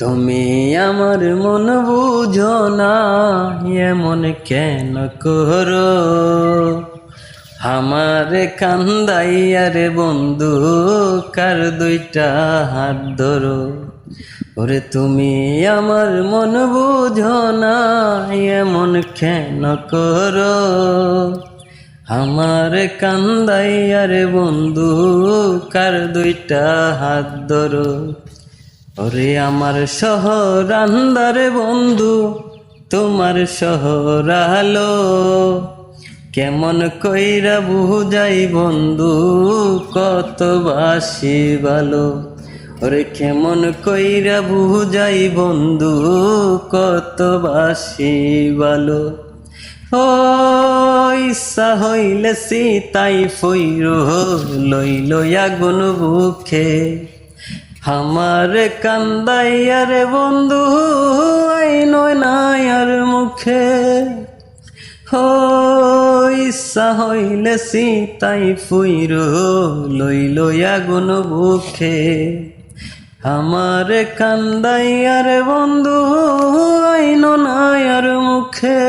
তুমি আমার মন বুঝো না, এমন কেন করো? আমার কান্দাইয়া রে বন্ধু, কার দুইটা হাত ধরো। ওরে তুমি আমার মন বুঝো না, এমন কেন করো? আমার কান্দাইয়া রে বন্ধু, কার দুইটা হাত ধরো। ওরে আমার শহর আন্দারে বন্ধু, তোমার শহর আলো। কেমন কইরা বুঝাই বন্ধু, কত বাসি ভালো। ওরে কেমন কইরা বুঝাই বন্ধু, কত বাসি ভালো। ও ইচ্ছা হইলে সীতাই ফইর লইল আগুন বুকে। আমার কান্দাইয়া রে বন্ধু, আইন নায়ার মুখে। ও ইচ্ছা হইলে সীতাই ফুইর লইল আগুন বুকে। আমার কান্দাইয়া রে বন্ধু, আইন নায়ার মুখে।